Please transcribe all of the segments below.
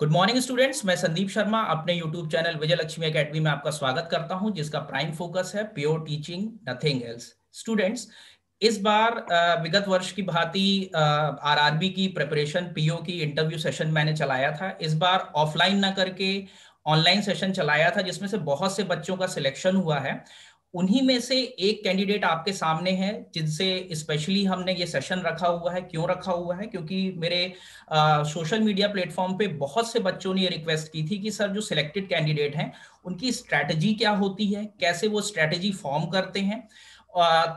Good morning students, मैं संदीप शर्मा अपने YouTube channel विजय Lakshmi academy में आपका स्वागत करता हूं, जिसका प्राइम फोकस है pure teaching, nothing else. Students, इस बार विगत वर्ष की भांति आरआरबी की प्रिपरेशन, पीओ की इंटरव्यू सेशन मैंने चलाया था। इस बार ऑफलाइन ना करके ऑनलाइन सेशन चलाया था, जिसमें से बहुत से बच्चों का सिलेक्शन हुआ है। उन्हीं में से एक कैंडिडेट आपके सामने है, जिनसे स्पेशली हमने ये सेशन रखा हुआ है। क्यों रखा हुआ है? क्योंकि मेरे सोशल मीडिया प्लेटफॉर्म पे बहुत से बच्चों ने ये रिक्वेस्ट की थी कि सर, जो सिलेक्टेड कैंडिडेट हैं उनकी स्ट्रैटेजी क्या होती है, कैसे वो स्ट्रैटेजी फॉर्म करते हैं।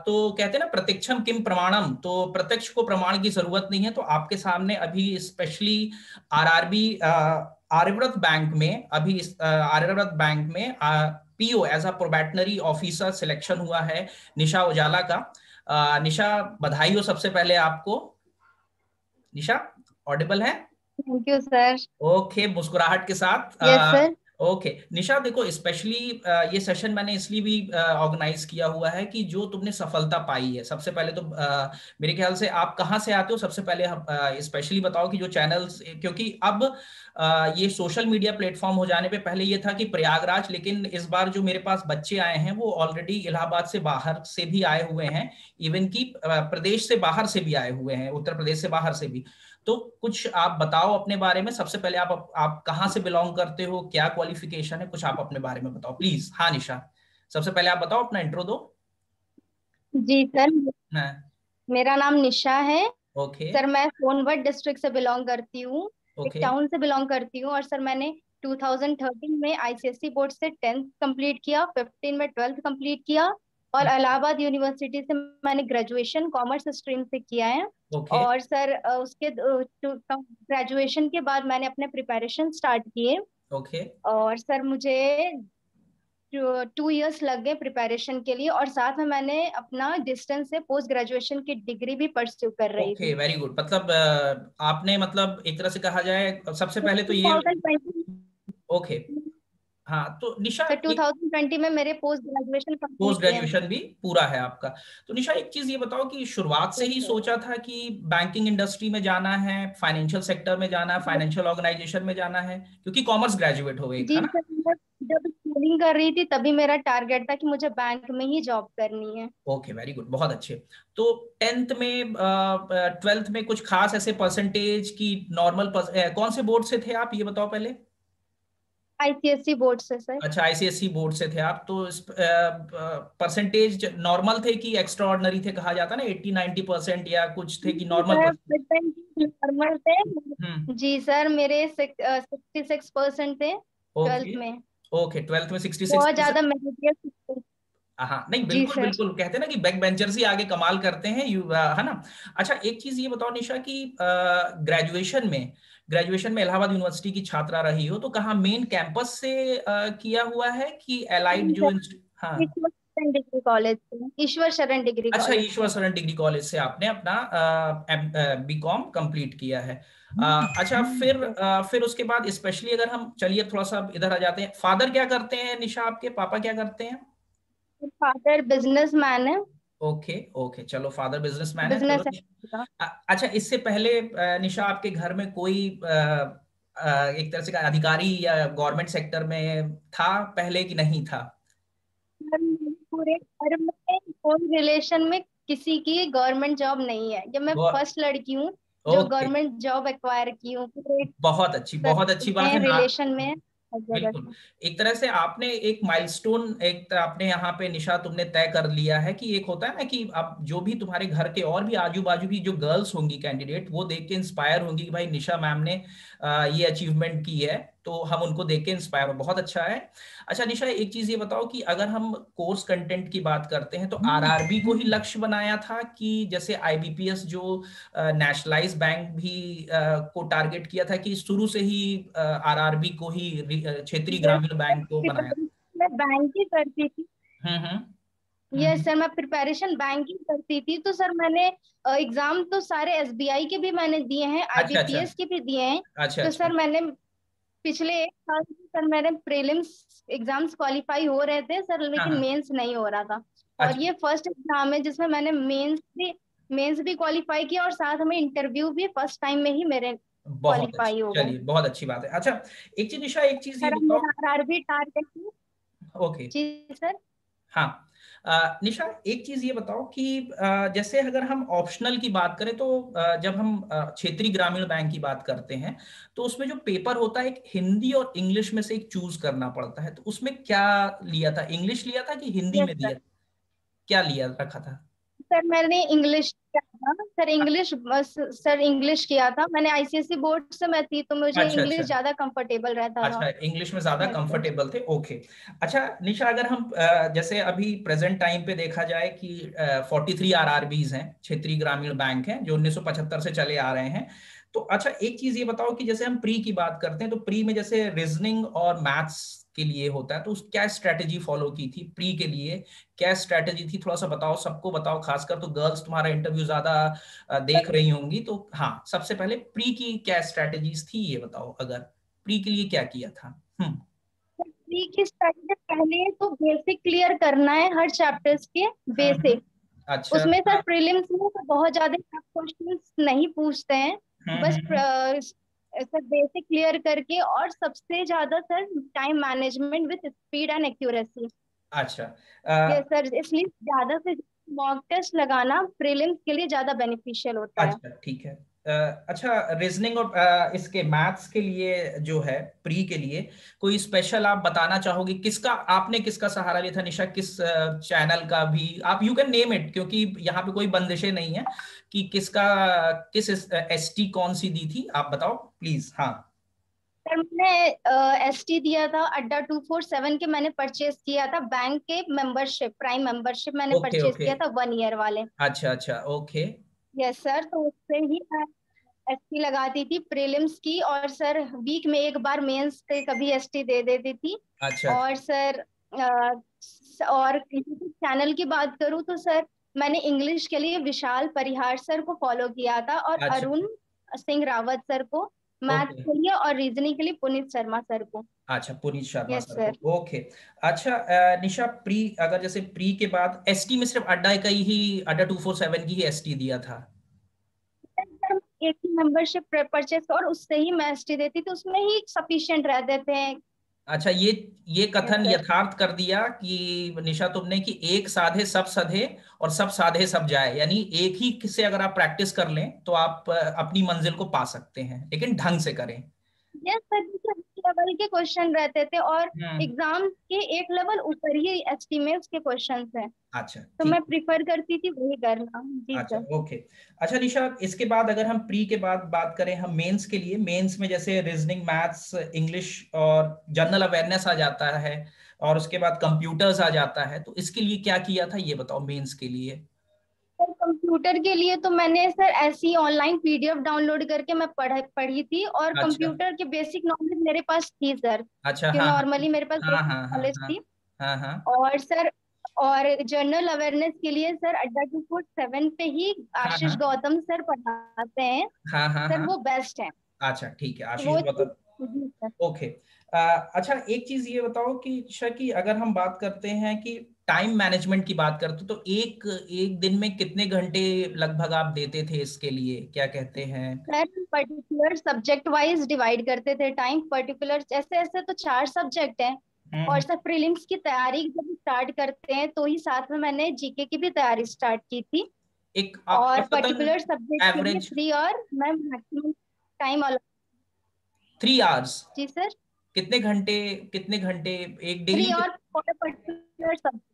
तो कहते हैं ना, प्रत्यक्षम किम प्रमाणम, तो प्रत्यक्ष को प्रमाण की जरूरत नहीं है। तो आपके सामने अभी स्पेशली आरआरबी आर्यव्रत बैंक में, अभी आर्यव्रत बैंक में PO as a probationary officer selection हुआ है निशा उजाला का। निशा, बधाई हो सबसे पहले आपको। निशा, ऑडिबल है? Thank you sir. ओके, मुस्कुराहट के साथ। Yes sir. ओके निशा, देखो स्पेशली ये सेशन मैंने इसलिए भी ऑर्गेनाइज किया हुआ है कि जो तुमने सफलता पाई है, सबसे पहले तो मेरे ख्याल से आप कहाँ से आते हो, सबसे पहले स्पेशली बताओ कि जो चैनल्स, क्योंकि अब ये सोशल मीडिया प्लेटफॉर्म हो जाने पे पहले ये था कि प्रयागराज, लेकिन इस बार जो मेरे पास बच्चे आए हैं वो ऑलरेडी इलाहाबाद से बाहर से भी आए हुए हैं, इवन की प्रदेश से बाहर से भी आए हुए हैं, उत्तर प्रदेश से बाहर से भी। तो कुछ आप बताओ अपने बारे में। सबसे पहले आप कहाँ से बिलोंग करते हो, क्या क्वालिफिकेशन है, कुछ आप अपने बारे में बताओ प्लीज। हाँ निशा, सबसे पहले आप बताओ, अपना इंट्रो दो। जी सर, हाँ। मेरा नाम निशा है। ओके। सर मैं सोनभद्र डिस्ट्रिक्ट से बिलोंग करती हूँ, एक ओके। टाउन से बिलोंग करती हूँ। और सर मैंने 2013 में आईसीएसई बोर्ड से 10th कंप्लीट किया, 15 में 12th कंप्लीट किया, और इलाहाबाद यूनिवर्सिटी से मैंने ग्रेजुएशन कॉमर्स स्ट्रीम से किया है। ओके। और सर उसके ग्रेजुएशन के बाद मैंने अपने प्रिपरेशन स्टार्ट किए। ओके। और सर मुझे 2 इयर्स लग गए प्रिपरेशन के लिए, और साथ में मैंने अपना डिस्टेंस से पोस्ट ग्रेजुएशन की डिग्री भी परस्यू कर रही ओके, थी। Very good. मतलब आपने, मतलब एक तरह से कहा जाए, सबसे पहले तो ये। 2020 ओके। हाँ तो निशा, सर एक 2020 में मेरे पोस्ट ग्रेजुएशन पोस्ट कंप्लीट हुए हैं। ग्रेजुएशन भी पूरा है आपका। तो निशा, एक चीज ये बताओ कि शुरुआत से यस ही सर। सोचा था कि बैंकिंग इंडस्ट्री में जाना है, फाइनेंशियल सेक्टर में जाना है, फाइनेंशियल ऑर्गेनाइजेशन में जाना है, क्योंकि कॉमर्स ग्रेजुएट हो एक, जी है ना? सर, मैं जब स्कूलिंग कर रही थी तभी मेरा टारगेट था कि मुझे बैंक में ही जॉब करनी है। ओके, वेरी गुड, बहुत अच्छे। तो टेंथ में, ट्वेल्थ में कुछ खास ऐसे परसेंटेज की नॉर्मल, कौन से बोर्ड से थे आप, ये बताओ पहले। आईसीएसई बोर्ड से सर। अच्छा, आईसीएसई बोर्ड से थे आप, तो इस परसेंटेज नॉर्मल थे कि एक्स्ट्रा ऑर्डिनरी थे? कहा जाता है ना 80-90%, या कुछ थे कि नॉर्मल सर परसेंट? नॉर्मल हम्म। थे। जी सर, मेरे 66% थे ट्वेल्थ ओके। में। ओके, ट्वेल्थ में 66। बहुत ज्यादा मेरिटियस। हाँ, नहीं, जी बिल्कुल सर। बिल्कुल, कहते हैं ना कि बैक बेंचर्स ही आगे कमाल करते हैं, है ना? अच्छा, एक चीज ये बताओ निशा कि ग्रेजुएशन में इलाहाबाद यूनिवर्सिटी की छात्रा रही हो, तो कहाँ मेन कैंपस से किया हुआ है कि एलाइड जी जो सर, हाँ। ईश्वर शरण डिग्री कॉलेज से, ईश्वर शरण डिग्री अच्छा, कॉलेज ईश्वर से। शरण डिग्री कॉलेज से आपने अपना बीकॉम कंप्लीट किया है। अच्छा, फिर उसके बाद स्पेशली अगर हम, चलिए थोड़ा सा इधर आ जाते हैं। फादर क्या करते हैं निशा, आपके पापा क्या करते हैं? फादर बिजनेसमैन है। ओके। ओके, चलो, फादर बिजनेसमैन है, चलो। बिजनेस है उनका। अच्छा, इससे पहले निशा, आपके घर में कोई एक तरह से का अधिकारी या गवर्नमेंट सेक्टर में था पहले, कि नहीं था? सर, मेरे पूरे घर में कोई रिलेशन में किसी की गवर्नमेंट जॉब नहीं है, ये मैं फर्स्ट लड़की हूँ जो ओके, गवर्नमेंट जॉब एक्वायर की हूँ पूरे सर बहुत अच्छी बात में है ना। रिलेशन में हर जगह बिल्कुल। से। एक तरह से आपने एक माइलस्टोन, आपने यहाँ पे निशा, तुमने तय कर लिया है कि एक होता है ना कि अब जो भी तुम्हारे घर के और भी आजू बाजू की जो गर्ल्स होंगी कैंडिडेट, वो देख के इंस्पायर होंगी कि भाई निशा मैम ने ये अचीवमेंट की है, तो हम उनको देख के इंस्पायर हो। बहुत अच्छा है। अच्छा निशा, एक चीज ये बताओ कि अगर हम कोर्स कंटेंट की बात करते हैं, तो आरआरबी को ही लक्ष्य बनाया था कि जैसे आईबीपीएस जो नेशनलाइज बैंक भी को टारगेट किया था, कि शुरू से ही आरआरबी को ही क्षेत्रीय यस ग्रामीण सर, बैंक को बनाया? प्रिपरेशन मैं बैंक ही करती थी। हम्म। यस सर, मैं प्रिपरेशन बैंक ही करती थी। तो सर मैंने एग्जाम तो सारे एसबीआई के भी मैंने दिए हैं, अच्छा अच्छा। आईबीपीएस के भी दिए हैं। अच्छा तो अच्छा। सर मैंने पिछले 1 साल से सर मेरे प्रीलिम्स एग्जाम्स क्वालिफाई हो रहे थे सर, हाँ लेकिन हाँ। मेंस नहीं हो रहा था। और अच्छा। ये फर्स्ट एग्जाम है जिसमें मैंने मेंस भी क्वालिफाई किया, और साथ में इंटरव्यू भी फर्स्ट टाइम में ही मेरे बहुत अच्छी, क्वालिफाई हो गए। चलिए बहुत अच्छी बात है। अच्छा एक चीज निशा, एक चीज ये सर अब बताओ। मेरा आरआरबी टारगेट है। ओके। जी सर। हाँ, निशा एक चीज ये बताओ कि जैसे अगर हम ऑप्शनल की बात करें तो जब हम क्षेत्रीय ग्रामीण बैंक की बात करते हैं तो उसमें जो पेपर होता है एक हिंदी और इंग्लिश में से एक चूज करना पड़ता है, तो उसमें क्या लिया था, इंग्लिश लिया था कि हिंदी यस में सर। दिया, क्या लिया रखा था? सर मैंने इंग्लिश किया था सर, इंग्लिश बस सर, इंग्लिश किया था मैंने। आईसीएसई बोर्ड से मैं थी तो मुझे अच्छा अच्छा। इंग्लिश ज्यादा कंफर्टेबल रहता था। अच्छा, इंग्लिश में ज्यादा यस सर। कंफर्टेबल थे, ओके। अच्छा निशा, अगर हम जैसे अभी प्रेजेंट टाइम पे देखा जाए कि 43 आरआरबीज हैं, क्षेत्रीय ग्रामीण बैंक हैं, जो 1975 से चले आ रहे हैं। तो अच्छा एक चीज ये बताओ कि जैसे हम प्री की बात करते हैं तो प्री में जैसे रीजनिंग और मैथ्स के लिए होता है, तो उस क्या स्ट्रेटेजी फॉलो की थी प्री के लिए, क्या स्ट्रेटेजी थी, थोड़ा सा बताओ, सबको बताओ, खासकर तो गर्ल्स तुम्हारा इंटरव्यू ज्यादा देख रही होंगी, तो हाँ सबसे पहले प्री की क्या स्ट्रेटेजीज थी ये बताओ, अगर प्री के लिए क्या किया था? हम्म। प्री की स्टडी से पहले तो बेसिक क्लियर करना है, हर चैप्टर्स के हम्म। बेसिक। अच्छा उसमें सर हाँ। प्रीलिम्स में तो बहुत ज्यादा क्वेश्चंस नहीं पूछते हैं। बस हम्म। सर बेसिक क्लियर करके, और सबसे ज्यादा sir time management with speed and accuracy. अच्छा ये सर इसलिए ज्यादा से मॉक टेस्ट लगाना प्रीलिम्स के लिए ज्यादा बेनिफिशियल होता है। अच्छा ठीक है। अच्छा रीजनिंग और इसके मैथ्स के लिए जो है, प्री के लिए कोई स्पेशल आप बताना चाहोगे, किसका आपने किसका सहारा लिया था निशा, किस चैनल का भी आप, यू कैन नेम इट, क्योंकि यहाँ पे कोई बंदिशें नहीं है कि किसका, किस एसटी कौन सी दी थी, आप बताओ प्लीज। हाँ। सर मैंने एसटी दिया था, अड्डा 247 के मैंने परचेज किया था। बैंक के मेंबरशिप, प्राइम मेंबरशिप मैंने ओके परचेज ओके। किया था 1 ईयर वाले। अच्छा अच्छा ओके। यस सर, तो उससे ही मैं एसटी लगाती थी प्रीलिम्स की, और सर वीक में एक बार मेंस पे कभी एसटी दे देती थी। अच्छा अच्छा। और सर और यूट्यूब चैनल की बात करूँ तो सर मैंने इंग्लिश के लिए विशाल परिहार सर को फॉलो किया था, और अच्छा अरुण सिंह रावत सर को। Maths okay. के लिए और रीजनिंग के लिए पुनीत शर्मा सर को। अच्छा पुनीत शर्मा यस सर को, सर। ओके। अच्छा निशा प्री, अगर जैसे प्री के बाद एसटी में सिर्फ अड्डा का ही, अड्डा 247 की ही एसटी दिया था? एक ही मेंबरशिप परचेस और उससे ही मैं एसटी देती, तो उसमें ही सफिशिएंट रह देते हैं। अच्छा ये यस कथन सर। यथार्थ कर दिया कि निशा तुमने कि एक साधे सब सधे और सब साधे सब जाए, यानी एक ही से अगर आप प्रैक्टिस कर लें तो आप अपनी मंजिल को पा सकते हैं, लेकिन ढंग से करें। यस सर, जैसे लेवल के क्वेश्चन रहते थे, और हम्म। एग्जाम के एक लेवल ऊपर ही एस्टिमेट्स के क्वेश्चंस हैं, अच्छा तो मैं ठीक। प्रिफर करती थी वही करना। जी अच्छा सर। ओके। अच्छा निशा, इसके बाद अगर हम प्री के बाद बात करें हम मेंस के लिए, मेंस में जैसे रीजनिंग, मैथ्स, इंग्लिश और जनरल अवेयरनेस आ जाता है, और उसके बाद कंप्यूटर्स आ जाता है, तो इसके लिए क्या किया था ये बताओ मेंस के लिए? सर कंप्यूटर के लिए तो मैंने सर ऐसी ऑनलाइन पीडीएफ डाउनलोड करके मैं पढ़ी थी, और अच्छा कंप्यूटर की बेसिक नॉलेज मेरे पास थी सर, अच्छा। कि हाँ नॉर्मली मेरे पास हाँ बेसिक हाँ हाँ नॉलेज हाँ थी। हाँ हाँ और सर, और जनरल अवेयरनेस के लिए सर अड्डा 247 पे ही हाँ हाँ आशीष गौतम सर पढ़ाते हैं। हाँ हाँ सर हाँ। वो बेस्ट है। अच्छा ठीक है, आशीष वो चीज। गौतम। जी सर। ओके। अच्छा एक चीज ये बताओ कि शकी, अगर हम बात करते हैं कि टाइम मैनेजमेंट की बात करते, तो एक एक दिन में कितने घंटे लगभग आप देते थे इसके लिए, क्या कहते हैं? Sir particular subject wise divide करते थे टाइम, पर्टिकुलर ऐसे ऐसे तो 4 सब्जेक्ट हैं। और हम्म। सर प्रीलिम्स की तैयारी जब स्टार्ट करते हैं तो ही साथ में मैंने जीके की भी तैयारी स्टार्ट की थी। एक आपका और पतन पर्टिकुलर सब्जेक्ट के लिए एवरेज 3 और मैं मैक्सिमम टाइम अलॉट। 3 आवर्स? जी सर। कितने घंटे, कितने घंटे एक डेली 3 के? और फॉर पर्टिकुलर सब्जेक्ट।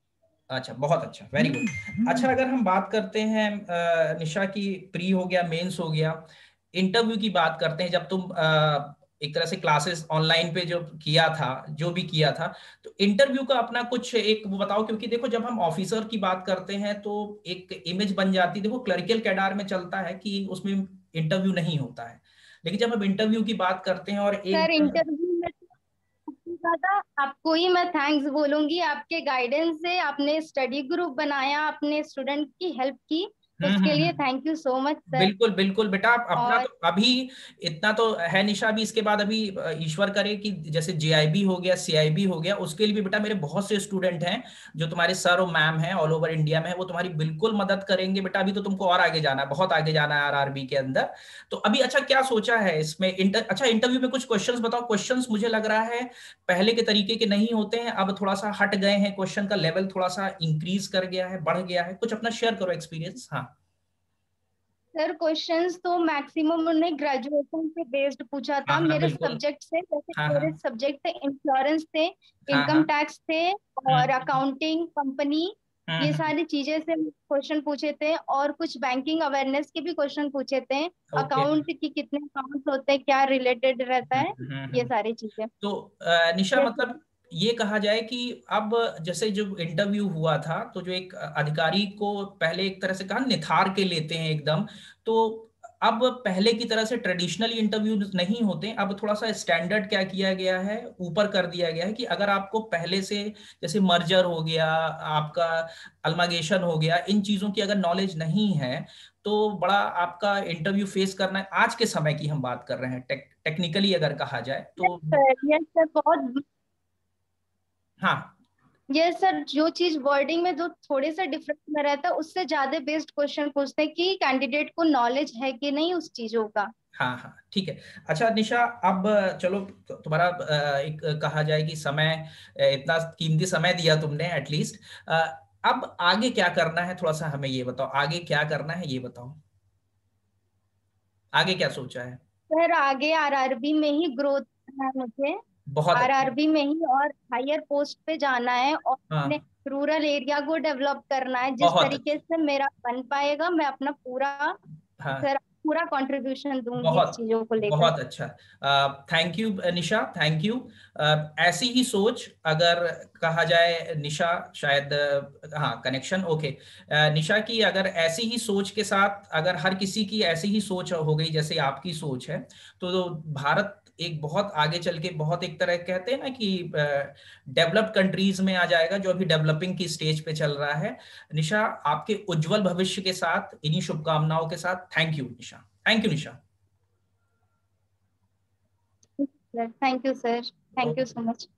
अच्छा बहुत अच्छा, वेरी गुड। अच्छा अगर हम बात करते हैं निशा की, प्री हो गया, मेंस हो गया, इंटरव्यू की बात करते हैं, जब तुम एक तरह से क्लासेस ऑनलाइन पे जो किया था, जो भी किया था, तो इंटरव्यू का अपना कुछ एक वो बताओ, क्योंकि देखो जब हम ऑफिसर की बात करते हैं तो एक इमेज बन जाती है, देखो क्लर्कियल कैडर में चलता है कि उसमें इंटरव्यू नहीं होता है, लेकिन जब हम इंटरव्यू की बात करते हैं और सर एक, इंटरव्यू में सबसे ज्यादा आपको ही मैं थैंक्स बोलूंगी, आपके गाइडेंस से आपने स्टडी ग्रुप बनाया, अपने स्टूडेंट की हेल्प की। उसके लिए thank you so much sir. बिल्कुल बिल्कुल बेटा, आप अपना और तो अभी इतना तो है निशा, अभी इसके बाद अभी ईश्वर करे कि जैसे जेआईबी हो गया, सीआईबी हो गया, उसके लिए भी बेटा मेरे बहुत से स्टूडेंट हैं जो तुम्हारे सर और मैम हैं ऑल ओवर इंडिया में, वो तुम्हारी बिल्कुल मदद करेंगे बेटा। अभी तो तुमको और आगे जाना है, बहुत आगे जाना है आरआरबी के अंदर। तो अभी अच्छा क्या सोचा है इसमें अच्छा इंटरव्यू में कुछ क्वेश्चंस बताओ। क्वेश्चंस मुझे लग रहा है पहले के तरीके के नहीं होते हैं, अब थोड़ा सा हट गए हैं, क्वेश्चन का लेवल थोड़ा सा इंक्रीज कर गया है, बढ़ गया है। कुछ अपना शेयर करो एक्सपीरियंस। हाँ सर क्वेश्चंस तो मैक्सिमम उन्होंने ग्रेजुएशन से बेस्ड पूछा हाँ था हाँ मेरे बिल्कुल। सब्जेक्ट से। जैसे हाँ हाँ मेरे सब्जेक्ट थे इंश्योरेंस थे, हाँ हाँ। इनकम टैक्स थे, और हम्म अकाउंटिंग, कंपनी, ये हम्म। सारी चीजें से क्वेश्चन पूछे थे। और कुछ बैंकिंग अवेयरनेस के भी क्वेश्चन पूछे थे। ओके। अकाउंट की कितने अकाउंट्स होते हैं, क्या रिलेटेड रहता है, ये हम्म। सारी चीजें। तो निशा जैसे मतलब ये कहा जाए कि अब जैसे जो इंटरव्यू हुआ था, तो जो एक अधिकारी को पहले एक तरह से कहा निथार के लेते हैं एकदम, तो अब पहले की तरह से ट्रेडिशनल इंटरव्यू नहीं होते, अब थोड़ा सा स्टैंडर्ड क्या किया गया है, ऊपर कर दिया गया है कि अगर आपको पहले से जैसे मर्जर हो गया, आपका अल्मागेशन हो गया, इन चीजों की अगर नॉलेज नहीं है, तो बड़ा आपका इंटरव्यू फेस करना है। आज के समय की हम बात कर रहे हैं, टेक्निकली अगर कहा जाए तो। यस सर, बहुत। हाँ ये सर जो चीज वर्डिंग में जो थोड़े से डिफरेंस में रहता है, उससे ज्यादा बेस्ड क्वेश्चन पूछते हैं कि कैंडिडेट को नॉलेज है कि नहीं उस चीजों का। हाँ हाँ ठीक है। अच्छा निशा, अब चलो तुम्हारा एक कहा जाए कि समय, इतना कीमती समय दिया तुमने एटलीस्ट, अब आगे क्या करना है थोड़ा सा हमें ये बताओ, आगे क्या करना है ये बताओ, आगे क्या सोचा है। सर आगे आरआरबी में ही ग्रोथ करना है मुझे। बहुत अच्छा। आरआरबी में ही और हायर पोस्ट पे जाना है, और अपने हाँ रूरल एरिया को डेवलप करना है। जिस बहुत तरीके अच्छा। से मेरा बन पाएगा, मैं अपना पूरा, हाँ सर पूरा कंट्रीब्यूशन दूंगी इस बहुत चीजों को लेकर। बहुत अच्छा। Thank you Nisha, thank you. ऐसी ही सोच अगर कहा जाए निशा, शायद हाँ कनेक्शन ओके। निशा की अगर ऐसी ही सोच के साथ अगर हर किसी की ऐसी ही सोच हो गई जैसे आपकी सोच है, तो भारत एक बहुत आगे चल के बहुत एक तरह कहते हैं ना कि डेवलप्ड कंट्रीज में आ जाएगा, जो अभी डेवलपिंग की स्टेज पे चल रहा है। निशा आपके उज्जवल भविष्य के साथ, इन्हीं शुभकामनाओं के साथ, thank you Nisha, thank you Nisha. Thank you sir, thank you okay. So much.